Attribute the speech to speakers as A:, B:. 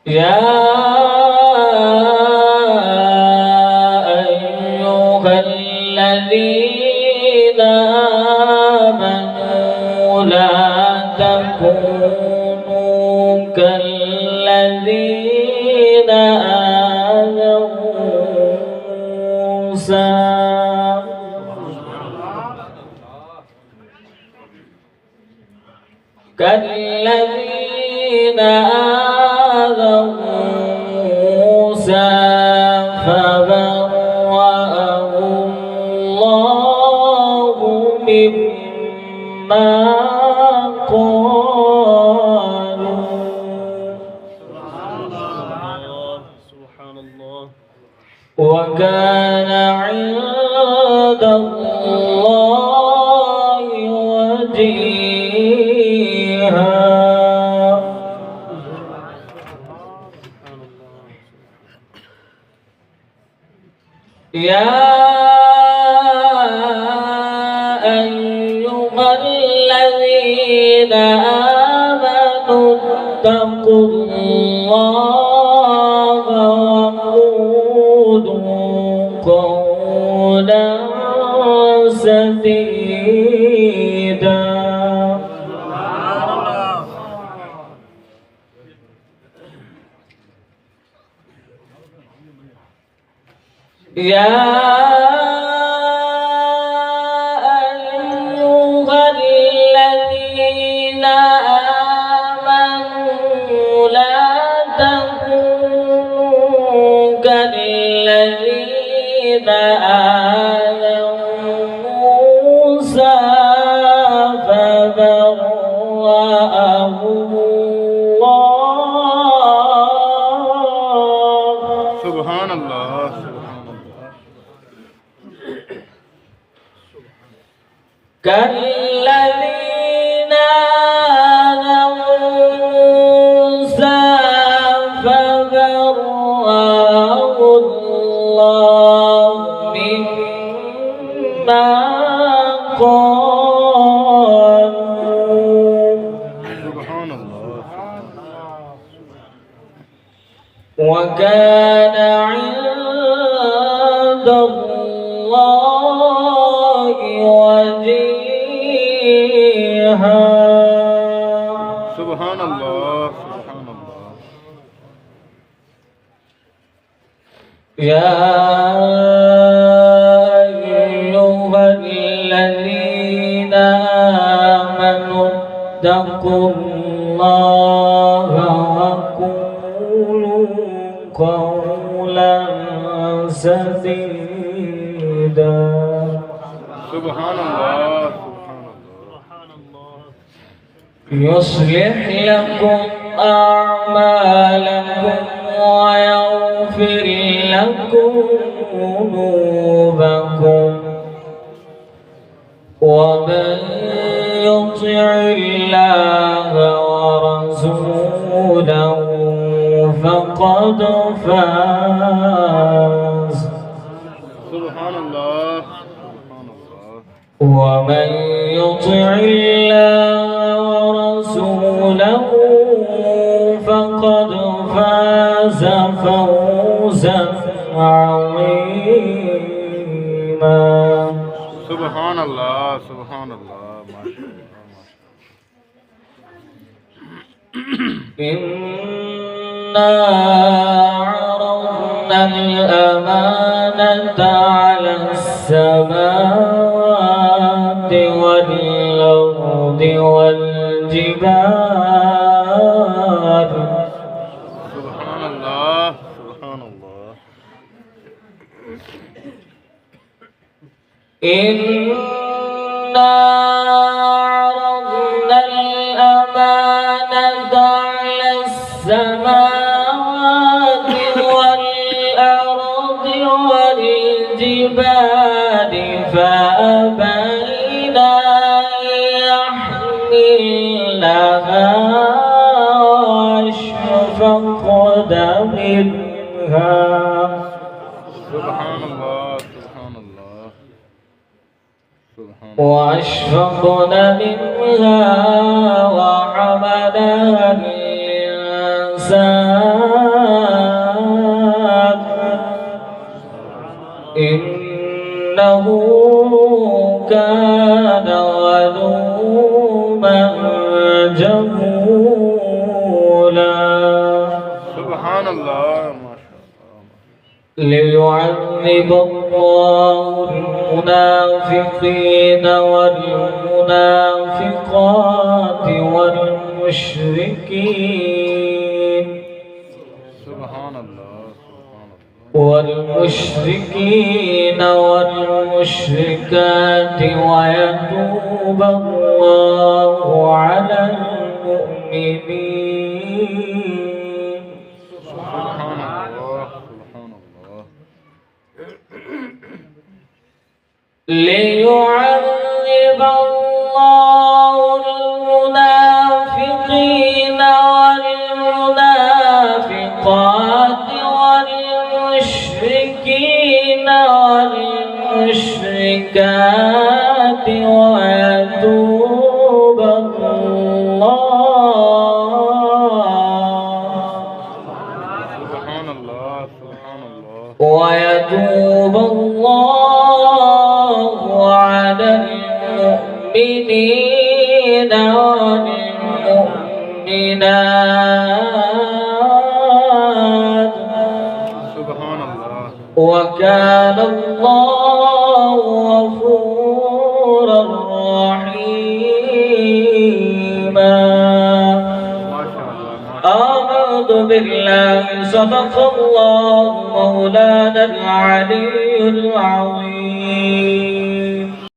A: يا أيها الذين آمنوا لا تكونوا كالذين آذوا موسى كالذين آذوا موسى فبرأه الله مما قالوا
B: سبحان الله
A: وكان عند الله وجيها. يا أيها الذين آمنوا اتقوا الله وقولوا قولا سديدا يا أيها الذين آمنوا لا تكونوا كالذين آذوا موسى فبرأه الله.
B: سبحان الله
A: كالذين آذوا موسى فبرأه الله مما قالوا.
B: سبحان الله
A: وكان عند الله وجيها.
B: سبحان الله سبحان الله
A: يا أيها الذين آمنوا اتقوا الله وقولوا قولا سديدا.
B: سبحان الله
A: يصلح لكم أعمالكم ويغفر لكم ذنوبكم ومن يطع الله ورسوله فقد فاز.
B: سبحان الله سبحان الله
A: ومن يطع الله ورسوله فقد فاز فوزا عظيما.
B: سبحان الله سبحان الله ما شاء الله.
A: إنا عرضنا الأمانة على السماوات والأرض والجبال.
B: سبحان الله سبحان الله.
A: إنا عرضنا الأمانة على السماوات والأرض والجبال فأبين أن يحملنها وأشفقن منها.
B: سبحان الله سبحان الله سبحان الله.
A: وأشفقن منها وحملها الإنسان جهولا
B: سبحان الله ما شاء الله
A: ليعذب الله المنافقين والمنافقات والمشركين
B: سبحان الله
A: والمشركين والمشركات ويتوب الله على المؤمنين
B: سبحان الله سبحان الله
A: ليعذب الله المنافقين والمنافقات والمشركين والمشركات ويتوب الله على المؤمنين والمؤمنات
B: سبحان الله
A: وكان الله غفورا رحيما
B: ما شاء الله
A: أعوذ بالله صدق الله مولانا العلي العظيم